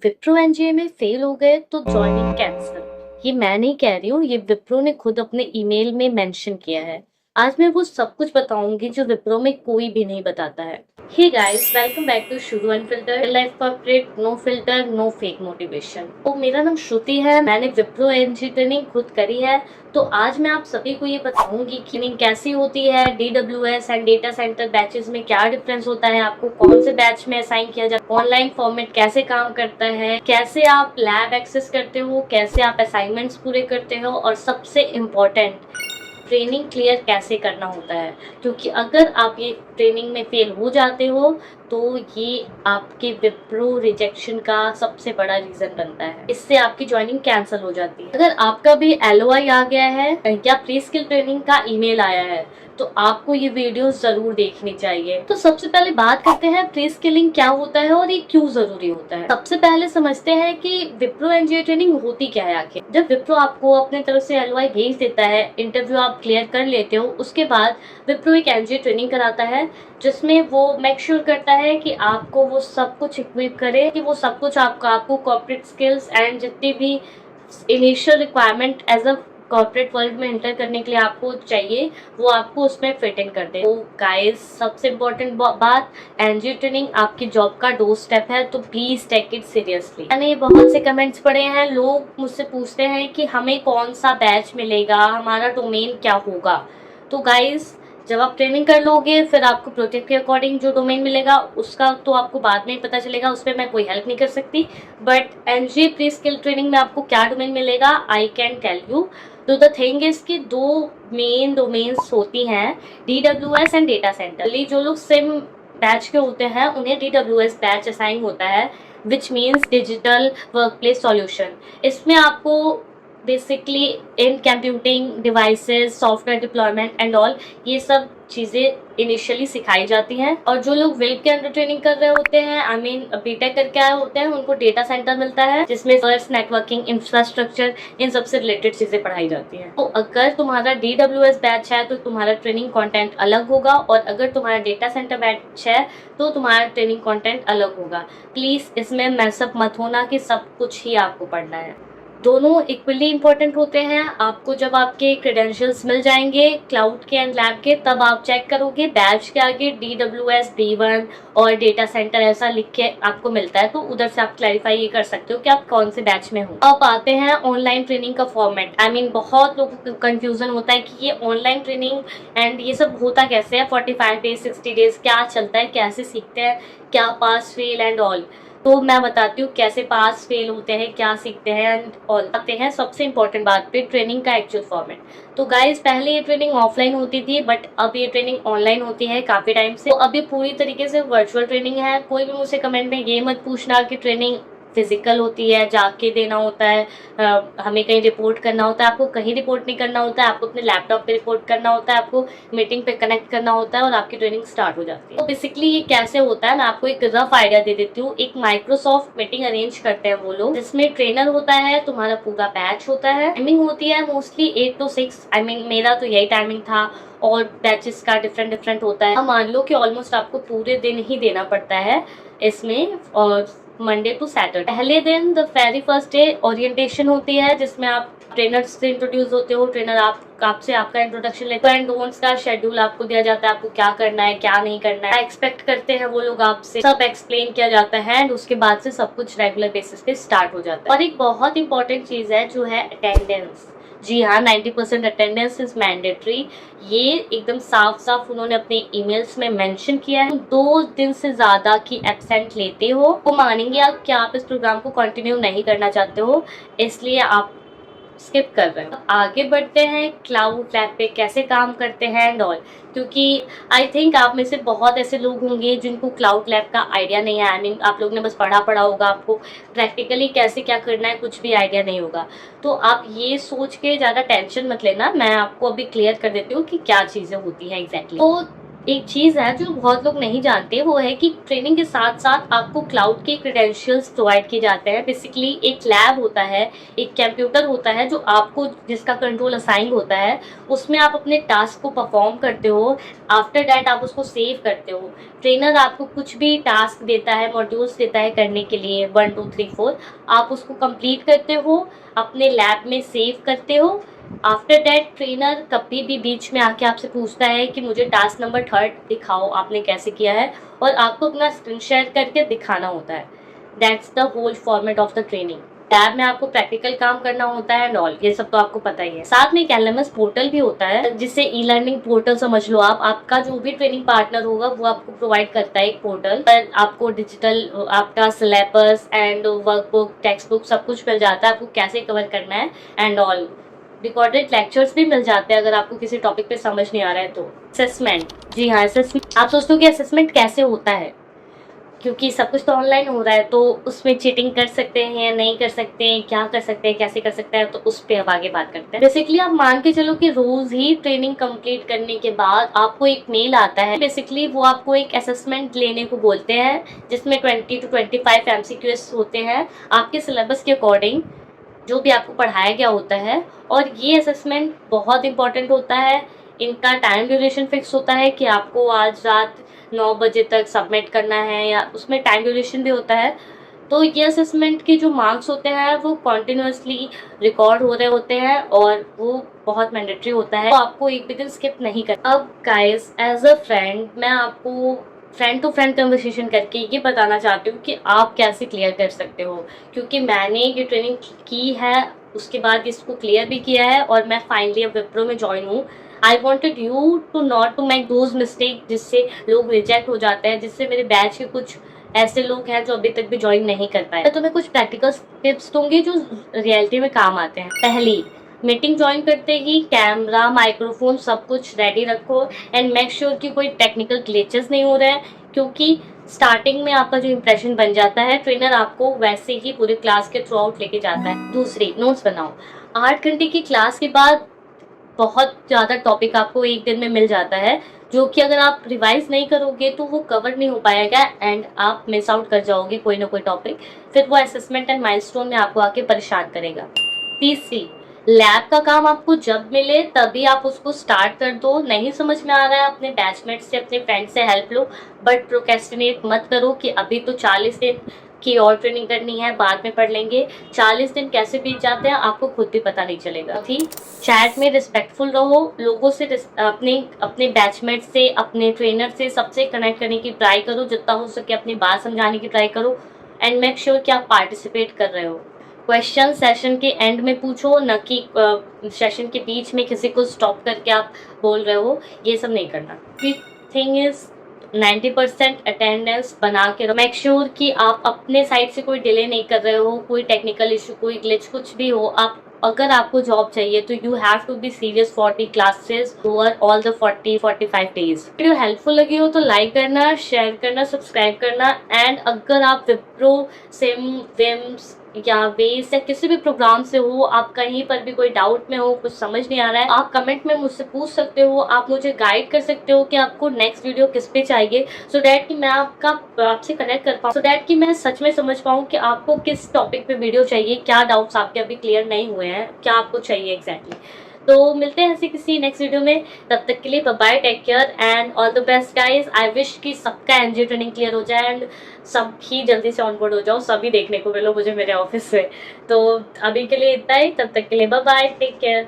विप्रो एनजीए में फेल हो गए तो जॉइनिंग कैंसिल। ये मैं नहीं कह रही हूँ, ये विप्रो ने खुद अपने ईमेल में मेंशन किया है। आज मैं वो सब कुछ बताऊंगी जो विप्रो में कोई भी नहीं बताता है। Hey guys, welcome back to शुरू unfilter life corporate, no filter no fake motivation. तो मेरा नाम श्रुति है, मैंने विप्रो एनजी ट्रेनिंग खुद करी है। तो आज मैं आप सभी को ये बताऊंगी कि ट्रेनिंग कैसी होती है, डीडब्ल्यूएस एंड डेटा सेंटर बैचेस में क्या डिफरेंस होता है, आपको कौन से बैच में असाइन किया जाता है, ऑनलाइन फॉर्मेट कैसे काम करता है, कैसे आप लैब एक्सेस करते हो, कैसे आप असाइनमेंट्स पूरे करते हो, और सबसे इम्पोर्टेंट ट्रेनिंग क्लियर कैसे करना होता है। क्योंकि अगर आप ये ट्रेनिंग में फेल हो जाते हो तो ये आपके विप्रो रिजेक्शन का सबसे बड़ा रीजन बनता है। इससे आपकी ज्वाइनिंग कैंसिल हो जाती है। अगर आपका भी एलओआई आ गया है या प्री स्किल ट्रेनिंग का ईमेल आया है तो आपको ये वीडियो जरूर देखनी चाहिए। तो सबसे पहले बात करते हैं प्री स्किलिंग क्या होता है और ये क्यों जरूरी होता है। सबसे पहले समझते हैं कि विप्रो एनजीओ ट्रेनिंग होती क्या है आखिर। जब विप्रो आपको अपने तरफ से एलओआई भेज देता है, इंटरव्यू आप क्लियर कर लेते हो, उसके बाद विप्रो एक एनजीओ ट्रेनिंग कराता है जिसमें वो मेक श्योर करता है कि आपको वो सब कुछ इक्विप करे, कि वो सब कुछ आपको कॉर्पोरेट स्किल्स एंड जितनी भी initial requirement as a corporate world में एंटर करने के लिए आपको चाहिए वो आपको उसमें फिट इन कर दे। तो गाइस, सबसे इम्पोर्टेंट बात, एनजीओ ट्रेनिंग आपकी जॉब का डोर स्टेप है, तो प्लीज टेक इट सीरियसली। मैंने बहुत से कमेंट्स पढ़े हैं, लोग मुझसे पूछते हैं कि हमें कौन सा बैच मिलेगा, हमारा डोमेन क्या होगा। तो गाइस, जब आप ट्रेनिंग कर लोगे फिर आपको प्रोजेक्ट के अकॉर्डिंग जो डोमेन मिलेगा उसका तो आपको बाद में ही पता चलेगा, उस पर मैं कोई हेल्प नहीं कर सकती। But NG pre skill training में आपको क्या डोमेन मिलेगा आई कैन टेल यू। तो द थिंग इज कि दो मेन डोमेन्स होती हैं, डीडब्ल्यूएस एंड डेटा सेंटर। जो लोग सिम बैच के होते हैं उन्हें डीडब्ल्यूएस बैच असाइन होता है, which means digital workplace solution. इसमें आपको basically in computing devices, software deployment and all, ये सब चीज़ें इनिशियली सिखाई जाती हैं। और जो लोग वेब के अंडर ट्रेनिंग कर रहे होते हैं, आई मीन बीटेक करके आए होते हैं, उनको डेटा सेंटर मिलता है जिसमें फर्स्ट नेटवर्किंग, इंफ्रास्ट्रक्चर, इन सबसे रिलेटेड चीज़ें पढ़ाई जाती हैं। तो अगर तुम्हारा डीडब्ल्यूएस बैच है तो तुम्हारा ट्रेनिंग कंटेंट अलग होगा, और अगर तुम्हारा डेटा सेंटर बैच है तो तुम्हारा ट्रेनिंग कंटेंट अलग होगा। प्लीज़ इसमें मैसअप मत होना कि सब कुछ ही आपको पढ़ना है। दोनों इक्वली इंपॉर्टेंट होते हैं। आपको जब आपके क्रेडेंशियल्स मिल जाएंगे क्लाउड के एंड लैब के, तब आप चेक करोगे बैच के आगे डीडब्ल्यूएस B1 और डेटा सेंटर ऐसा लिख के आपको मिलता है, तो उधर से आप क्लैरिफाई ये कर सकते हो कि आप कौन से बैच में हो। अब आते हैं ऑनलाइन ट्रेनिंग का फॉर्मेट। आई मीन बहुत लोगों को कंफ्यूजन होता है कि ये ऑनलाइन ट्रेनिंग एंड ये सब होता कैसे है, 45 डेज 60 डेज क्या चलता है, कैसे सीखते हैं, क्या पास फेल एंड ऑल। तो मैं बताती हूँ कैसे पास फेल होते हैं, क्या सीखते हैं एंड ऑल। आते हैं सबसे इम्पोर्टेंट बात पे, ट्रेनिंग का एक्चुअल फॉर्मेट। तो गाइस, पहले ये ट्रेनिंग ऑफलाइन होती थी बट अब ये ट्रेनिंग ऑनलाइन होती है काफी टाइम से। तो अब ये पूरी तरीके से वर्चुअल ट्रेनिंग है। कोई भी मुझसे कमेंट में ये मत पूछना कि ट्रेनिंग फिजिकल होती है, जाके देना होता है, हमें कहीं रिपोर्ट करना होता है। आपको कहीं रिपोर्ट नहीं करना होता है, आपको अपने लैपटॉप पे रिपोर्ट करना होता है, आपको मीटिंग पे कनेक्ट करना होता है और आपकी ट्रेनिंग स्टार्ट हो जाती है। तो बेसिकली ये कैसे होता है, मैं आपको एक रफ आइडिया दे देती हूँ। एक माइक्रोसॉफ्ट मीटिंग अरेंज करते हैं वो लोग, जिसमें ट्रेनर होता है, तुम्हारा पूरा बैच होता है। टाइमिंग होती है मोस्टली 8 to 6, आई मीन मेरा तो यही टाइमिंग था, और बैचेस का डिफरेंट होता है। मान लो कि ऑलमोस्ट आपको पूरे दिन ही देना पड़ता है इसमें, और मंडे टू सैटरडे। पहले दिन the very first day orientation होती है जिसमें आप ट्रेनर से इंट्रोड्यूस होते हो, ट्रेनर आपसे आपका इंट्रोडक्शन लेते हैं, एंड डोंट्स का शेड्यूल आपको दिया जाता है, आपको क्या करना है क्या नहीं करना है, एक्सपेक्ट करते हैं वो लोग आपसे, सब एक्सप्लेन किया जाता है एंड उसके बाद से सब कुछ रेगुलर बेसिस पे स्टार्ट हो जाता है। और एक बहुत इंपॉर्टेंट चीज है जो है अटेंडेंस। जी हाँ, 90% अटेंडेंस इज मैंडेटरी। ये एकदम साफ साफ उन्होंने अपने ईमेल्स में मेंशन किया है। 2 दिन से ज्यादा की एब्सेंट लेते हो वो मानेंगे आप कि आप इस प्रोग्राम को कंटिन्यू नहीं करना चाहते हो, इसलिए आप स्किप कर रहे हो। आगे बढ़ते हैं क्लाउड लैब पे कैसे काम करते हैं एंड ऑल, क्योंकि आई थिंक आप में से बहुत ऐसे लोग होंगे जिनको क्लाउड लैब का आइडिया नहीं है। आई मीन आप लोग ने बस पढ़ा होगा, आपको प्रैक्टिकली कैसे क्या करना है कुछ भी आइडिया नहीं होगा। तो आप ये सोच के ज़्यादा टेंशन मत लेना, मैं आपको अभी क्लियर कर देती हूँ कि क्या चीज़ें होती हैं एग्जैक्टली। तो एक चीज़ है जो बहुत लोग नहीं जानते, वो है कि ट्रेनिंग के साथ साथ आपको क्लाउड के क्रेडेंशियल्स प्रोवाइड किए जाते हैं। बेसिकली एक लैब होता है, एक कंप्यूटर होता है जो आपको जिसका कंट्रोल असाइन होता है, उसमें आप अपने टास्क को परफॉर्म करते हो। आफ्टर दैट आप उसको सेव करते हो। ट्रेनर आपको कुछ भी टास्क देता है, मॉड्यूल्स देता है करने के लिए 1 2 3 4, आप उसको कंप्लीट करते हो, अपने लैब में सेव करते हो। आफ्टर दैट ट्रेनर कभी भी बीच में आके आपसे पूछता है कि मुझे टास्क नंबर 3 दिखाओ, आपने कैसे किया है, और आपको अपना स्क्रीन शेयर करके दिखाना होता है। That's the whole format of the training. Lab में आपको प्रैक्टिकल काम करना होता है एंड ऑल, ये सब तो आपको पता ही है। साथ में एक एलएमएस पोर्टल भी होता है, जिसे ई लर्निंग पोर्टल समझ लो आप। आपका जो भी ट्रेनिंग पार्टनर होगा वो आपको प्रोवाइड करता है एक पोर्टल पर आपको डिजिटल आपका syllabus and workbook, text book सब कुछ मिल जाता है, आपको कैसे कवर करना है एंड ऑल। रिकॉर्डेड लेक्चर्स भी मिल जाते हैं अगर आपको किसी टॉपिक पे समझ नहीं आ रहा है तो। असेसमेंट, जी हाँ, असेसमेंट। आप सोचते हो कि असेसमेंट कैसे होता है, क्योंकि सब कुछ तो ऑनलाइन हो रहा है, तो उसमें चीटिंग कर सकते हैं या नहीं कर सकते हैं, क्या कर सकते हैं, कैसे कर सकते हैं, तो उस पर अब आगे बात करते हैं। बेसिकली आप मान के चलो कि रोज ही ट्रेनिंग कंप्लीट करने के बाद आपको एक मेल आता है। बेसिकली वो आपको एक असेसमेंट लेने को बोलते हैं, जिसमें 20 to 25 एमसीक्यूज होते हैं आपके सिलेबस के अकॉर्डिंग, जो भी आपको पढ़ाया गया होता है। और ये असेसमेंट बहुत इंपॉर्टेंट होता है। इनका टाइम ड्यूरेशन फिक्स होता है कि आपको आज रात 9 बजे तक सबमिट करना है, या उसमें टाइम ड्यूरेशन भी होता है। तो ये असेसमेंट के जो मार्क्स होते हैं वो कॉन्टिन्यूसली रिकॉर्ड हो रहे होते हैं, और वो बहुत मैंडेटरी होता है, तो आपको एक भी दिन स्किप नहीं करना। अब गाइस, एज अ फ्रेंड मैं आपको फ्रेंड टू फ्रेंड कन्वर्सेशन करके ये बताना चाहती हूँ कि आप कैसे क्लियर कर सकते हो, क्योंकि मैंने ये ट्रेनिंग की है, उसके बाद इसको क्लियर भी किया है, और मैं फाइनली अब विप्रो में ज्वाइन हूँ। I wanted you to not to make those mistake जिससे लोग रिजेक्ट हो जाते हैं, जिससे मेरे बैच के कुछ ऐसे लोग हैं जो अभी तक भी ज्वाइन नहीं कर पाए। तो मैं कुछ प्रैक्टिकल टिप्स दूंगी जो रियलिटी में काम आते हैं। पहली, मीटिंग ज्वाइन करते ही कैमरा, माइक्रोफोन सब कुछ रेडी रखो एंड मेक श्योर कि कोई टेक्निकल ग्लिचेस नहीं हो रहे हैं, क्योंकि स्टार्टिंग में आपका जो इंप्रेशन बन जाता है, ट्रेनर आपको वैसे ही पूरे क्लास के थ्रू आउट लेके जाता है। दूसरी, नोट्स बनाओ। 8 घंटे की क्लास के बाद बहुत ज़्यादा टॉपिक आपको एक दिन में मिल जाता है, जो कि अगर आप रिवाइज नहीं करोगे तो वो कवर नहीं हो पाएगा एंड आप मिस आउट कर जाओगे कोई ना कोई टॉपिक। फिर वो असेसमेंट एंड माइलस्टोन में आपको आके परेशान करेगा। तीसरी, लैब का काम आपको जब मिले तभी आप उसको स्टार्ट कर दो। नहीं समझ में आ रहा है, अपने बैचमेट से, अपने फ्रेंड से हेल्प लो, बट प्रोक्रेस्टिनेट मत करो कि अभी तो 40 दिन की और ट्रेनिंग करनी है, बाद में पढ़ लेंगे। 40 दिन कैसे बीत जाते हैं आपको खुद भी पता नहीं चलेगा। ठीक, चैट में रिस्पेक्टफुल रहो, लोगों से अपने अपने बैचमेट से, अपने ट्रेनर से, सबसे कनेक्ट करने की ट्राई करो, जितना हो सके अपनी बात समझाने की ट्राई करो एंड मेक श्योर कि आप पार्टिसिपेट कर रहे हो। क्वेश्चन सेशन के एंड में पूछो, न कि सेशन के बीच में किसी को स्टॉप करके आप बोल रहे हो, ये सब नहीं करना। थिंग इज 90% अटेंडेंस बना के रहो। मेक श्योर कि आप अपने साइड से कोई डिले नहीं कर रहे हो, कोई टेक्निकल इशू, कोई ग्लिच कुछ भी हो। आप अगर आपको जॉब चाहिए तो you have to be serious for the classes overall the 40-45 days. Video helpful लगी हो तो लाइक करना, शेयर करना, सब्सक्राइब करना। एंड अगर आप विप्रो, सिम, विम्स या बेस या किसी भी प्रोग्राम से हो, आप कहीं पर भी कोई डाउट में हो, कुछ समझ नहीं आ रहा है, आप कमेंट में मुझसे पूछ सकते हो। आप मुझे गाइड कर सकते हो कि आपको नेक्स्ट वीडियो किस पे चाहिए, सो डैट कि मैं आपसे कनेक्ट कर पाऊँ, सो डैट कि मैं सच में समझ पाऊँ कि आपको किस टॉपिक पे वीडियो चाहिए, क्या डाउट्स आपके अभी क्लियर नहीं हुए हैं, क्या आपको चाहिए एग्जैक्टली। तो मिलते हैं ऐसे किसी नेक्स्ट वीडियो में, तब तक के लिए bye bye, take care and all the best guys. I wish कि सबका एनजी ट्रेनिंग क्लियर हो जाए एंड सब ही जल्दी से ऑनबोर्ड हो जाओ, सभी देखने को मिलो मुझे मेरे ऑफिस में। तो अभी के लिए इतना ही, तब तक के लिए बाय बाय, टेक केयर।